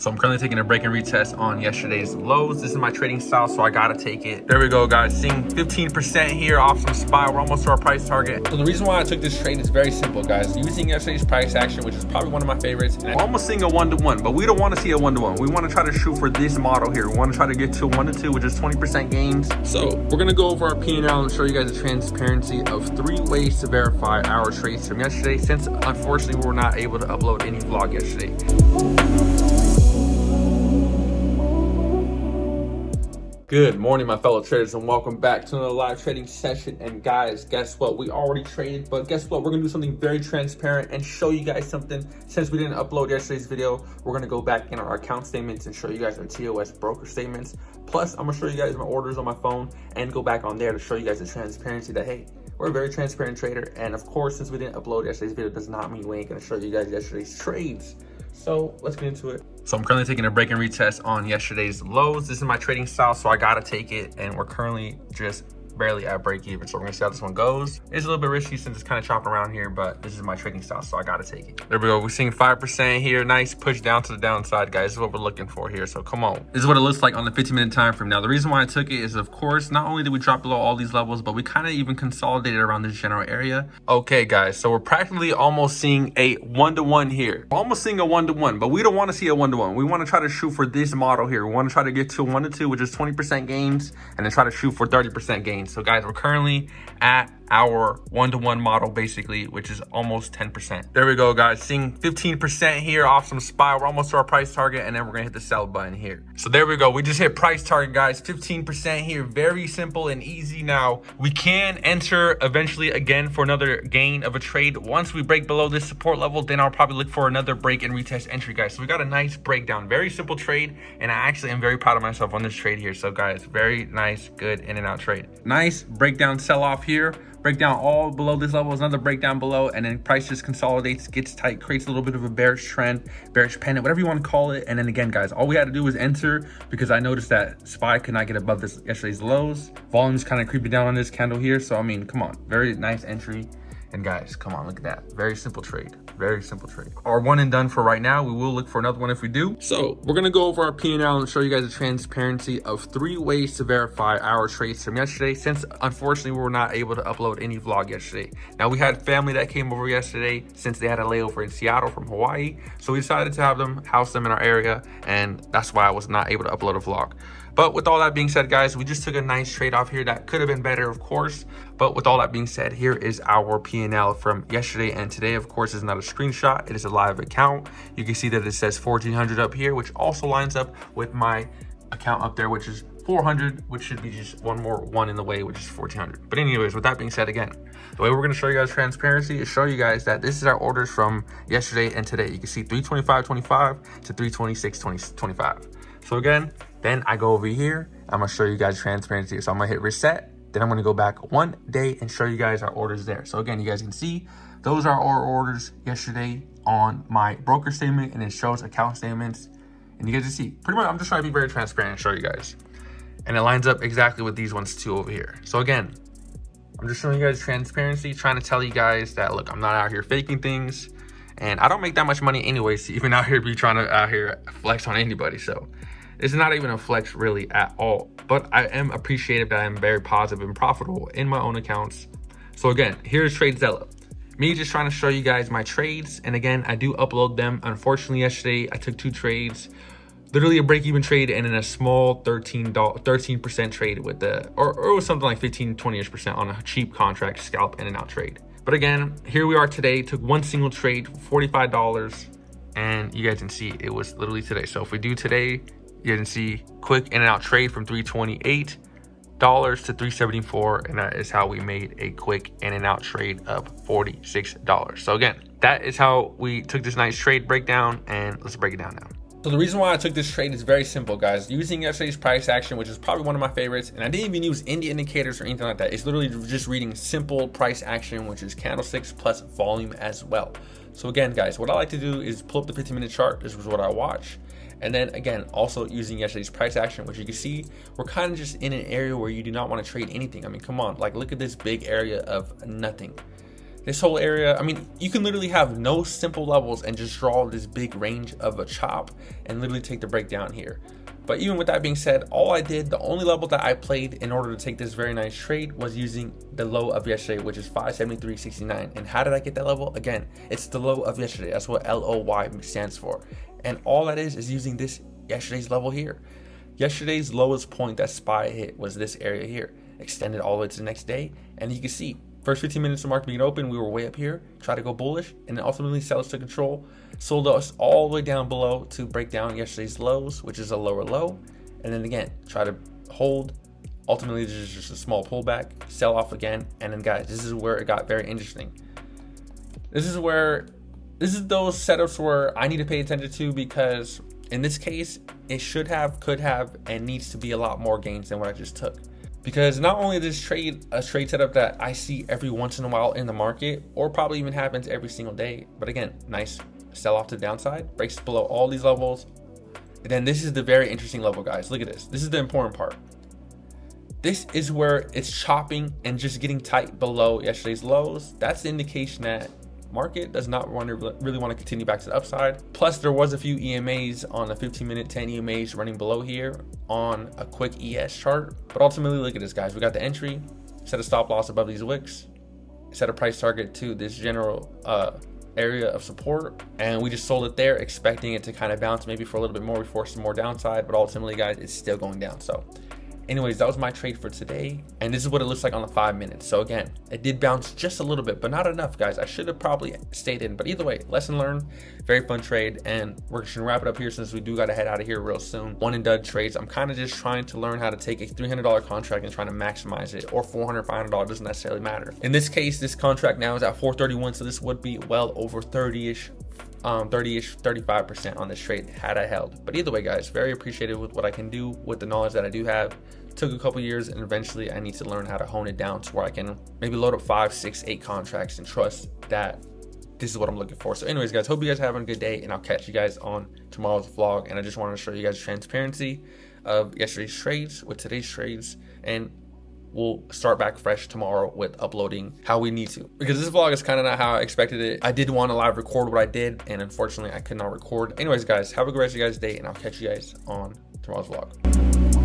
So I'm currently taking a break and retest on yesterday's lows. This is my trading style, so I gotta take it. There we go, guys. Seeing 15% here off some SPY. We're almost to our price target. So the reason why I took this trade is very simple, guys. Using yesterday's price action, which is probably one of my favorites. And I'm almost seeing a 1-to-1, but we don't want to see a 1-to-1. We want to try to shoot for this model here. We want to try to get to a 1-to-2, which is 20% gains. So we're gonna go over our P&L and show you guys the transparency of 3 ways to verify our trades from yesterday, since unfortunately we were not able to upload any vlog yesterday. Good morning, my fellow traders, and welcome back to another live trading session. And guys, guess what? We already traded, but guess what? We're gonna do something very transparent and show you guys something. Since we didn't upload yesterday's video, we're gonna go back in our account statements and show you guys our TOS broker statements. Plus, I'm gonna show you guys my orders on my phone and go back on there to show you guys the transparency that, hey, we're a very transparent trader. And of course, since we didn't upload yesterday's video, does not mean we ain't gonna show you guys yesterday's trades. So let's get into it. So I'm currently taking a break and retest on yesterday's lows. This is my trading style, so I gotta take it. And we're currently just barely at break even. So we're gonna see how this one goes. It's a little bit risky since it's kind of chopping around here, but this is my trading style, so I gotta take it. There we go. We're seeing 5% here. Nice push down to the downside, guys. This is what we're looking for here. So come on. This is what it looks like on the 15-minute time frame. Now, the reason why I took it is, of course, not only did we drop below all these levels, but we kind of even consolidated around this general area. Okay, guys. So we're practically almost seeing a 1-to-1 here. We're almost seeing a 1-to-1, but we don't want to see a 1-to-1. We want to try to shoot for this model here. We want to try to get to a 1-to-2, which is 20% gains, and then try to shoot for 30% gains. So guys, we're currently at our 1-to-1 model, basically, which is almost 10%. There we go, guys. Seeing 15% here off some SPY. We're almost to our price target, and then we're gonna hit the sell button here. So there we go. We just hit price target, guys. 15% here. Very simple and easy. Now we can enter eventually again for another gain of a trade. Once we break below this support level, then I'll probably look for another break and retest entry, guys. So we got a nice breakdown. Very simple trade, and I actually am very proud of myself on this trade here. So guys, very nice, good in and out trade. Nice breakdown sell off here. Breakdown all below this level is another breakdown below, and then price just consolidates, gets tight, creates a little bit of a bearish trend, bearish pennant, whatever you want to call it. And then again, guys, all we had to do was enter, because I noticed that SPY could not get above this yesterday's lows. Volume's kind of creeping down on this candle here. So I mean, come on, very nice entry. And guys, come on, look at that. Very simple trade. Very simple trade. Our one and done for right now. We will look for another one if we do. So we're going to go over our P&L and show you guys the transparency of 3 ways to verify our trades from yesterday, since unfortunately we were not able to upload any vlog yesterday. Now, we had family that came over yesterday since they had a layover in Seattle from Hawaii. So we decided to have them house them in our area, and that's why I was not able to upload a vlog. But with all that being said, guys, we just took a nice trade off here that could have been better, of course. But with all that being said, here is our P&L from yesterday and today. Of course, it's not a screenshot. It is a live account. You can see that it says 1400 up here, which also lines up with my account up there, which is 400, which should be just one more one in the way, which is 1400. But anyways, with that being said, again, the way we're going to show you guys transparency is show you guys that this is our orders from yesterday and today. You can see 325.25 to 326.25. So again, then I go over here. I'm going to show you guys transparency. So I'm going to hit reset. Then I'm going to go back 1 day and show you guys our orders there. So again, you guys can see those are our orders yesterday on my broker statement, and it shows account statements. And you guys can see, pretty much, I'm just trying to be very transparent and show you guys. And it lines up exactly with these ones too over here. So again, I'm just showing you guys transparency, trying to tell you guys that, look, I'm not out here faking things. And I don't make that much money anyways to even out here be trying to out here flex on anybody. So it's not even a flex really at all. But I am appreciative that I'm very positive and profitable in my own accounts. So again, here's TradeZella. Me just trying to show you guys my trades. And again, I do upload them. Unfortunately, yesterday I took 2 trades. Literally a break-even trade and then a small 13% trade with the, or it was something like 15, 20-ish% on a cheap contract scalp in and out trade. But again, here we are today. Took one single trade, $45. And you guys can see it was literally today. So if we do today, you can see quick in and out trade from $328 to $374, and that is how we made a quick in and out trade of $46. So again, that is how we took this nice trade breakdown, and let's break it down now. So the reason why I took this trade is very simple, guys. Using yesterday's price action, which is probably one of my favorites, and I didn't even use India indicators or anything like that. It's literally just reading simple price action, which is candlesticks plus volume as well. So again, guys, what I like to do is pull up the 15-minute chart. This is what I watch. And then again, also using yesterday's price action, which you can see, we're kind of just in an area where you do not want to trade anything. I mean, come on, like look at this big area of nothing. This whole area, I mean, you can literally have no simple levels and just draw this big range of a chop and literally take the breakdown here. But even with that being said, all I did, the only level that I played in order to take this very nice trade was using the low of yesterday, which is 573.69. And how did I get that level? Again, it's the low of yesterday. That's what LOY stands for. And all that is using this yesterday's level here. Yesterday's lowest point that SPY hit was this area here, extended all the way to the next day. And you can see, first 15 minutes of market being open, we were way up here, tried to go bullish, and then ultimately sellers took control, sold us all the way down below to break down yesterday's lows, which is a lower low, and then again, try to hold. Ultimately, this is just a small pullback, sell off again, and then guys, this is where it got very interesting. This is those setups where I need to pay attention to, because in this case, it should have, could have, and needs to be a lot more gains than what I just took. Because not only is this trade a trade setup that I see every once in a while in the market, or probably even happens every single day, but again, nice sell off to the downside, breaks below all these levels. And then this is the very interesting level, guys. Look at this. This is the important part. This is where it's chopping and just getting tight below yesterday's lows. That's the indication that market does not really want to continue back to the upside. Plus, there was a few EMAs on the 15-minute 10 EMAs running below here on a quick ES chart. But ultimately, look at this, guys. We got the entry, set a stop loss above these wicks, set a price target to this general area of support, and we just sold it there, expecting it to kind of bounce maybe for a little bit more before some more downside. But ultimately, guys, it's still going down. So anyways, that was my trade for today, and this is what it looks like on the 5 minutes. So again, it did bounce just a little bit, but not enough, guys. I should have probably stayed in, but either way, lesson learned. Very fun trade, and we're just gonna wrap it up here since we do gotta head out of here real soon. One and done trades. I'm kind of just trying to learn how to take a $300 contract and trying to maximize it, or $400, $500, doesn't necessarily matter. In this case, this contract now is at 431, so this would be well over 30-ish, 35% on this trade had I held. But either way, guys, very appreciative with what I can do with the knowledge that I do have. Took a couple years, and eventually I need to learn how to hone it down to where I can maybe load up 5, 6, 8 contracts and trust that this is what I'm looking for. So anyways, guys, hope you guys are having a good day, and I'll catch you guys on tomorrow's vlog. And I just wanted to show you guys transparency of yesterday's trades with today's trades, and we'll start back fresh tomorrow with uploading how we need to, because this vlog is kind of not how I expected it. I did want to live record what I did, and unfortunately I could not record. Anyways, guys, have a great rest of your guys' day, and I'll catch you guys on tomorrow's vlog.